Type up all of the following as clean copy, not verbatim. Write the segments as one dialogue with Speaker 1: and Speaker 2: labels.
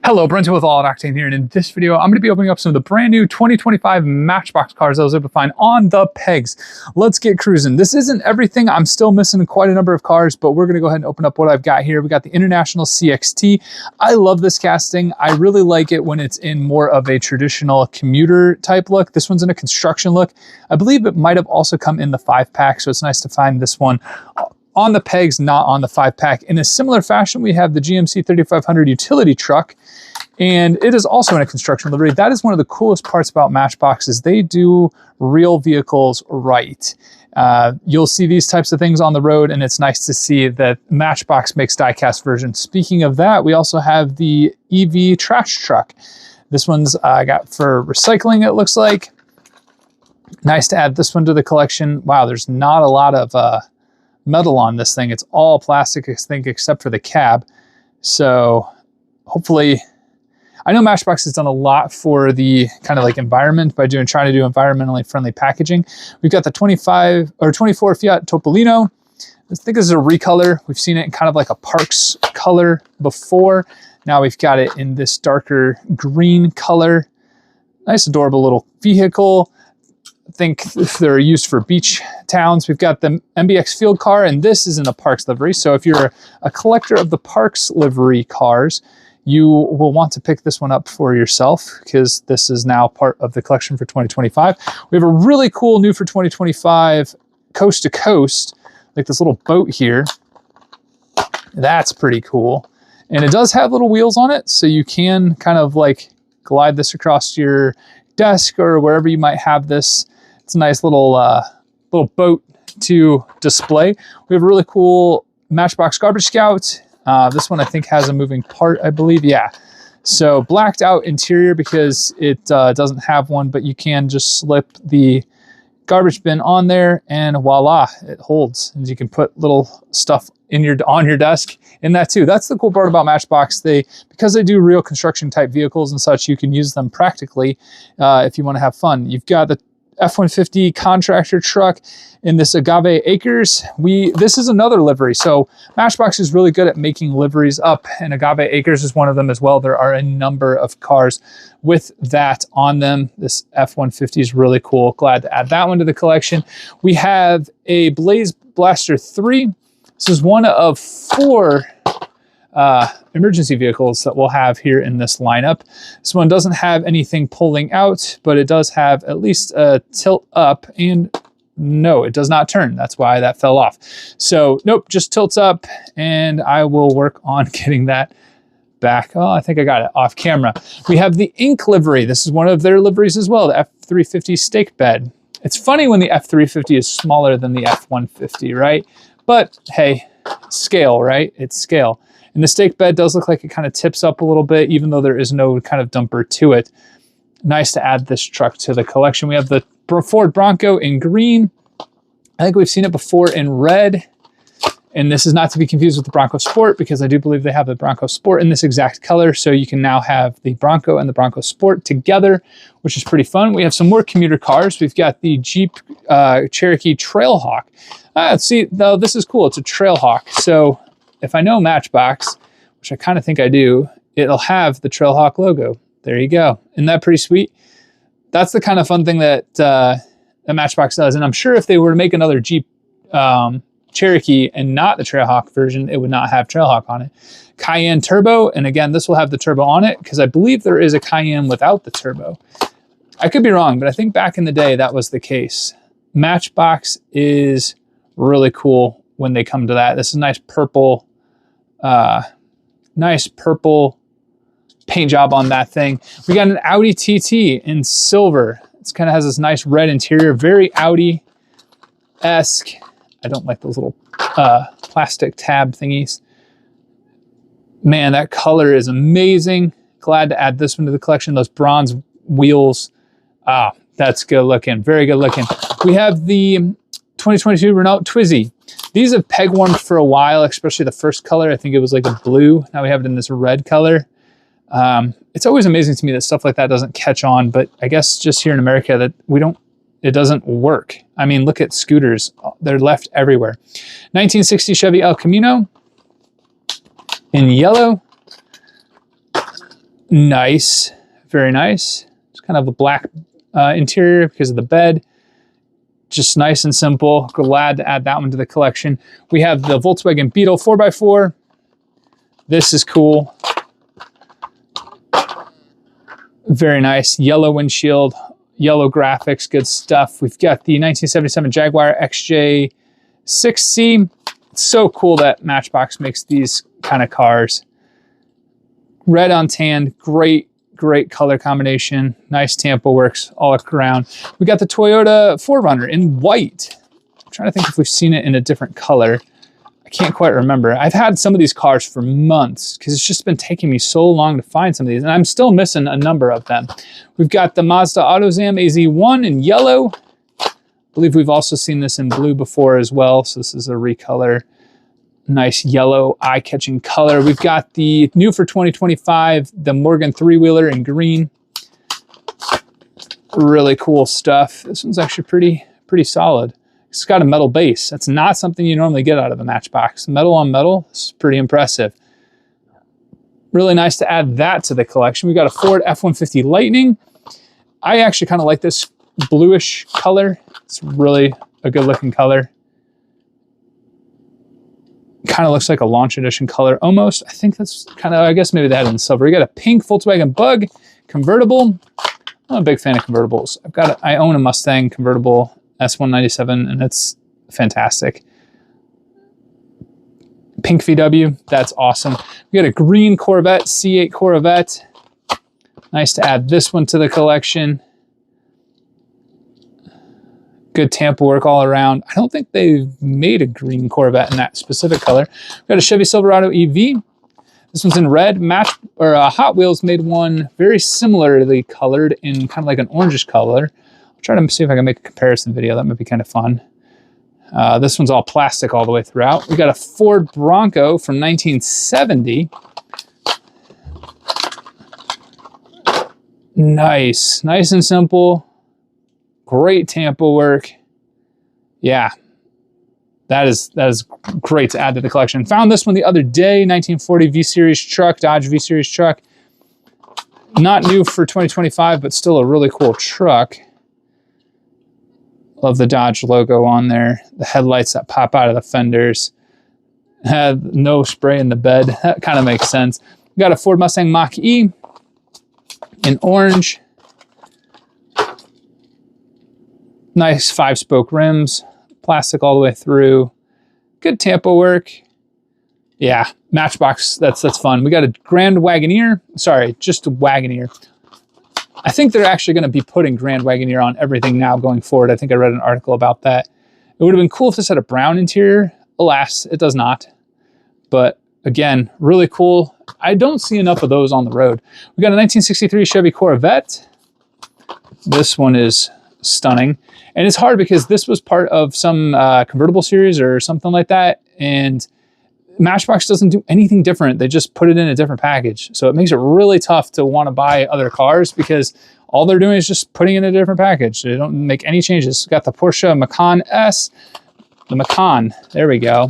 Speaker 1: Hello, Brent with All Octane here, and in this video, I'm going to be opening up some of the brand new 2025 Matchbox cars I was able to find on the pegs. Let's get cruising. This isn't everything. I'm still missing quite a number of cars, but we're going to go ahead and open up what I've got here. We got the International CXT. I love this casting. I really like it when it's in more of a traditional commuter type look. This one's in a construction look. I believe it might have also come in the 5-pack, so it's nice to find this one on the pegs, not on the 5-pack. In a similar fashion, we have the GMC 3500 utility truck, and it is also in a construction livery. That is one of the coolest parts about Matchbox is they do real vehicles right. You'll see these types of things on the road, and it's nice to see that Matchbox makes diecast versions. Speaking of that, we also have the EV trash truck. This one's got for recycling, it looks like. Nice to add this one to the collection. Wow, there's not a lot of metal on this thing. It's all plastic, I think, except for the cab. So hopefully, I know Matchbox has done a lot for the kind of like environment by trying to do environmentally friendly packaging. We've got the 24 Fiat Topolino. I think this is a recolor. We've seen it in kind of like a Parks color before. Now we've got it in this darker green color. Nice, adorable little vehicle. I think they're used for beach towns. We've got the MBX field car, and this is in a Parks livery. So if you're a collector of the Parks livery cars, you will want to pick this one up for yourself because this is now part of the collection for 2025. We have a really cool new for 2025 coast to coast, like this little boat here. That's pretty cool. And it does have little wheels on it, so you can kind of like glide this across your desk or wherever you might have this. It's a nice little boat to display. We have a really cool Matchbox Garbage Scout. This one I think has a moving part, I believe. Yeah. So blacked out interior because it doesn't have one, but you can just slip the garbage bin on there and voila, it holds. And you can put little stuff on your desk in that too. That's the cool part about Matchbox. Because they do real construction type vehicles and such, you can use them practically if you want to have fun. You've got the F-150 contractor truck in this Agave Acres. This is another livery. So Matchbox is really good at making liveries up, and Agave Acres is one of them as well. There are a number of cars with that on them. This F-150 is really cool. Glad to add that one to the collection. We have a Blaze Blaster 3. This is one of 4 emergency vehicles that we'll have here in this lineup. This one doesn't have anything pulling out, but it does have at least a tilt up, and no, it does not turn. That's why that fell off. So nope, just tilts up, and I will work on getting that back. Oh, I think I got it off camera. We have the Ink livery. This is one of their liveries as well, the F350 stake bed. It's funny when the F350 is smaller than the F150, right? But hey, scale, right? It's scale. And the stake bed does look like it kind of tips up a little bit, even though there is no kind of dumper to it. Nice to add this truck to the collection. We have the Ford Bronco in green. I think we've seen it before in red. And this is not to be confused with the Bronco Sport, because I do believe they have the Bronco Sport in this exact color. So you can now have the Bronco and the Bronco Sport together, which is pretty fun. We have some more commuter cars. We've got the Jeep Cherokee Trailhawk. See, though, this is cool. It's a Trailhawk. So if I know Matchbox, which I kind of think I do, it'll have the Trailhawk logo. There you go. Isn't that pretty sweet? That's the kind of fun thing that Matchbox does. And I'm sure if they were to make another Jeep Cherokee and not the Trailhawk version, it would not have Trailhawk on it. Cayenne Turbo, and again, this will have the turbo on it because I believe there is a Cayenne without the turbo. I could be wrong, but I think back in the day that was the case. Matchbox is really cool when they come to that. This is nice purple paint job on that thing. We got an Audi TT in silver. It kind of has this nice red interior, very Audi-esque. I don't like those little plastic tab thingies. Man, that color is amazing. Glad to add this one to the collection. Those bronze wheels. That's good looking. Very good looking. We have the 2022 Renault Twizy. These have peg warmed for a while, especially the first color. I think it was like a blue. Now we have it in this red color. It's always amazing to me that stuff like that doesn't catch on, but I guess just here in America that we don't it doesn't work. I mean, look at scooters. They're left everywhere. 1960 Chevy El Camino in yellow. Nice, very nice. It's kind of a black interior because of the bed. Just nice and simple. Glad to add that one to the collection. We have the Volkswagen Beetle 4x4. This is cool. Very nice. Yellow windshield, yellow graphics, good stuff. We've got the 1977 Jaguar XJ6C. It's so cool that Matchbox makes these kind of cars. Red on tan, great color combination. Nice Tampa works all around. We got the Toyota 4Runner in white. I'm trying to think if we've seen it in a different color. I can't quite remember. I've had some of these cars for months because it's just been taking me so long to find some of these, and I'm still missing a number of them. We've got the Mazda Autozam AZ-1 in yellow. I believe we've also seen this in blue before as well, so this is a recolor. Nice yellow, eye-catching color. We've got the new for 2025, the Morgan 3-wheeler in green. Really cool stuff. This one's actually pretty solid. It's got a metal base. That's not something you normally get out of a Matchbox. Metal on metal, this is pretty impressive. Really nice to add that to the collection. We've got a Ford F-150 Lightning. I actually kind of like this bluish color. It's really a good looking color. Kind of looks like a launch edition color almost. I think that's kind of, I guess maybe they had it in silver. We got a pink Volkswagen Bug convertible. I'm a big fan of convertibles. I own a Mustang convertible S197 and it's fantastic. Pink VW, that's awesome. We got a green Corvette, C8 Corvette. Nice to add this one to the collection. Good Tampa work all around. I don't think they've made a green Corvette in that specific color. We've got a Chevy Silverado EV. This one's in red. Hot Wheels made one very similarly colored in kind of like an orangish color. I'll try to see if I can make a comparison video. That might be kind of fun. This one's all plastic all the way throughout. We got a Ford Bronco from 1970. Nice and simple. Great Tampa work. Yeah, that is great to add to the collection. Found this one the other day, 1940 V-Series truck, Dodge V-Series truck. Not new for 2025, but still a really cool truck. Love the Dodge logo on there. The headlights that pop out of the fenders. Had no spray in the bed. That kind of makes sense. We got a Ford Mustang Mach E in orange. Nice 5-spoke rims, plastic all the way through. Good Tampa work. Yeah, Matchbox, that's fun. We got a Grand Wagoneer. Sorry, just a Wagoneer. I think they're actually going to be putting Grand Wagoneer on everything now going forward. I think I read an article about that. It would have been cool if this had a brown interior. Alas, it does not. But again, really cool. I don't see enough of those on the road. We got a 1963 Chevy Corvette. This one is stunning. And it's hard because this was part of some convertible series or something like that. And Matchbox doesn't do anything different. They just put it in a different package. So it makes it really tough to want to buy other cars because all they're doing is just putting in a different package. They don't make any changes. We've got the Porsche Macan S, the Macan, there we go.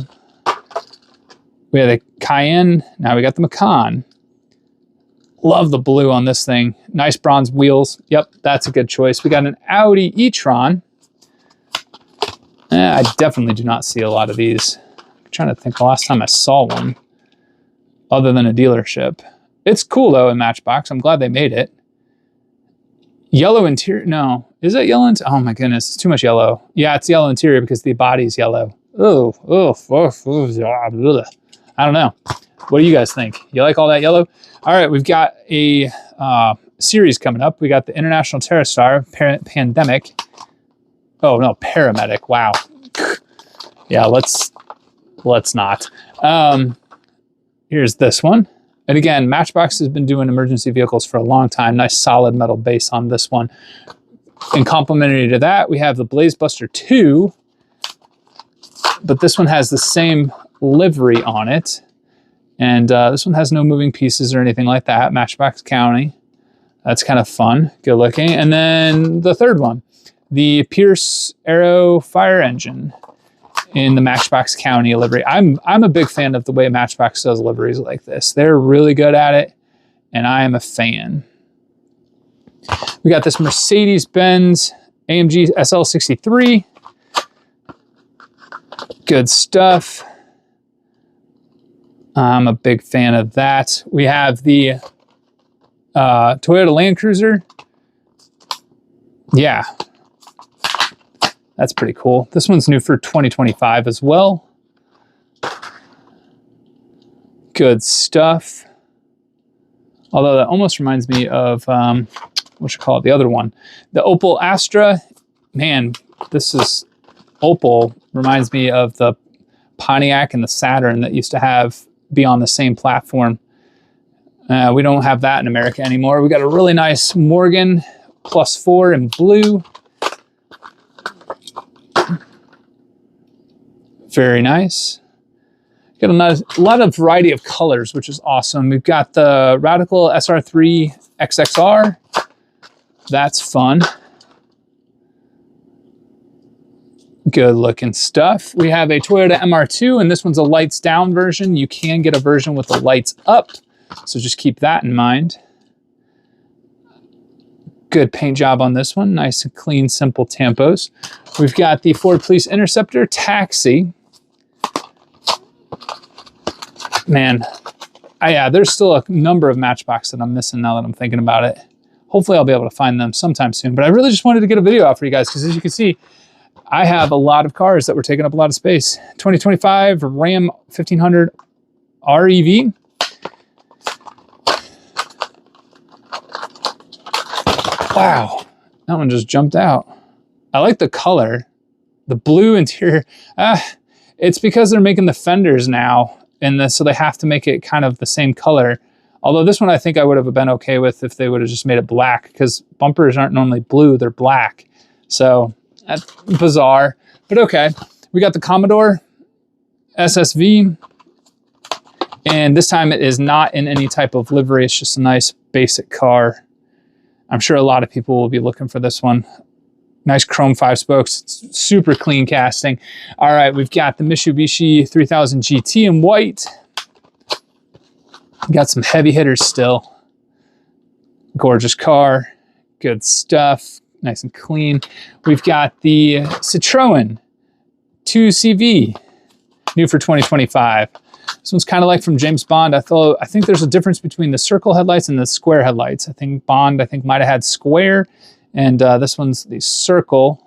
Speaker 1: We have the Cayenne, now we got the Macan. Love the blue on this thing. Nice bronze wheels. Yep, that's a good choice. We got an Audi E-Tron. I definitely do not see a lot of these. I'm trying to think the last time I saw one other than a dealership. It's cool though in Matchbox. I'm glad they made it. Yellow interior. No, is it yellow? Oh my goodness, it's too much yellow. Yeah, it's yellow interior because the body's yellow. Oh, I don't know. What do you guys think? You like all that yellow? All right, we've got a series coming up. We got the International TerraStar Pandemic. Oh no, Paramedic. Wow. Yeah, let's not. Here's this one. And again, Matchbox has been doing emergency vehicles for a long time. Nice solid metal base on this one. And complementary to that, we have the Blaze Buster 2. But this one has the same livery on it. And this one has no moving pieces or anything like that. Matchbox County. That's kind of fun. Good looking. And then the third one. the Pierce Aero fire engine in the Matchbox County livery. I'm a big fan of the way Matchbox does liveries like this. They're really good at it, and I am a fan. We got this Mercedes-Benz AMG SL 63. Good stuff. I'm a big fan of that. We have the Toyota Land Cruiser. Yeah, that's pretty cool. This one's new for 2025 as well. Good stuff. Although that almost reminds me of, what you call it, the other one. The Opel Astra. Man, this is, Opel reminds me of the Pontiac and the Saturn that used to be on the same platform. We don't have that in America anymore. We got a really nice Morgan +4 in blue. Very nice. Got a lot of variety of colors, which is awesome. We've got the Radical SR3 XXR. That's fun. Good looking stuff. We have a Toyota MR2, and this one's a lights down version. You can get a version with the lights up, so just keep that in mind. Good paint job on this one. Nice and clean, simple tampos. We've got the Ford Police Interceptor Taxi. Man, yeah, there's still a number of Matchbox that I'm missing now that I'm thinking about it. Hopefully I'll be able to find them sometime soon, but I really just wanted to get a video out for you guys because as you can see, I have a lot of cars that were taking up a lot of space. 2025 Ram 1500 REV. Wow, that one just jumped out. I like the color, the blue interior. It's because they're making the fenders now, and so they have to make it kind of the same color. Although this one I think I would have been okay with if they would have just made it black, because bumpers aren't normally blue, they're black. So that's bizarre, but okay. We got the Commodore SSV, and this time it is not in any type of livery. It's just a nice basic car. I'm sure a lot of people will be looking for this one. Nice chrome 5 spokes, it's super clean casting. All right, we've got the Mitsubishi 3000 GT in white. Got some heavy hitters still. Gorgeous car, good stuff, nice and clean. We've got the Citroen 2CV, new for 2025. This one's kind of like from James Bond. I think there's a difference between the circle headlights and the square headlights. I think Bond, might have had square, and this one's the circle.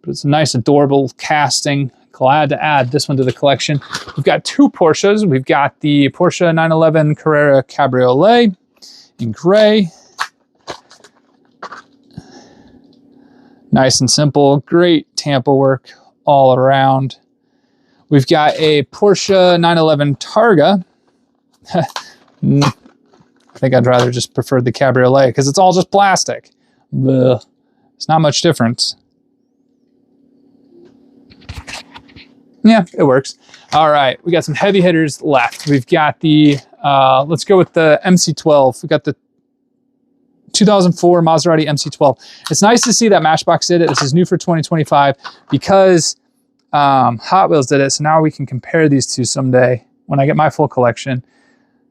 Speaker 1: But it's a nice, adorable casting. Glad to add this one to the collection. We've got two Porsches. We've got the Porsche 911 Carrera Cabriolet in gray. Nice and simple. Great tampo work all around. We've got a Porsche 911 Targa. I think I'd rather just prefer the Cabriolet because it's all just plastic. Ugh. It's not much difference. Yeah, it works. All right, we got some heavy hitters left. We've got the, let's go with the MC12. We got the 2004 Maserati MC12. It's nice to see that Matchbox did it. This is new for 2025 because Hot Wheels did it, so now we can compare these two someday when I get my full collection.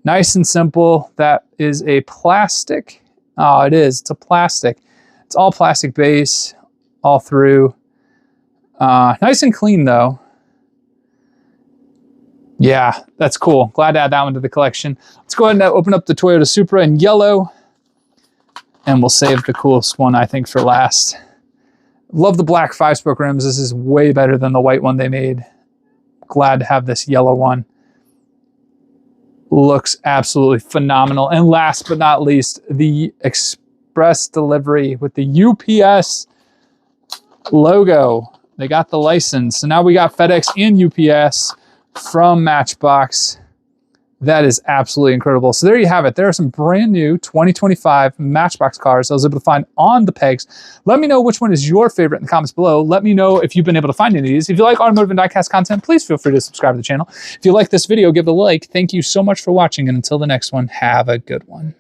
Speaker 1: Nice and simple. That is a plastic. Oh, it is. It's a plastic. It's all plastic base all through. Nice and clean though. Yeah, that's cool. Glad to add that one to the collection. Let's go ahead and open up the Toyota Supra in yellow, and we'll save the coolest one I think for last. Love the black 5-spoke rims. This is way better than the white one they made. Glad to have this yellow one. Looks absolutely phenomenal. And last but not least, the express delivery with the UPS logo. They got the license. So now we got FedEx and UPS from Matchbox. That is absolutely incredible. So there you have it. There are some brand new 2025 Matchbox cars I was able to find on the pegs. Let me know which one is your favorite in the comments below. Let me know if you've been able to find any of these. If you like automotive and diecast content, please feel free to subscribe to the channel. If you like this video, give it a like. Thank you so much for watching, and until the next one, have a good one.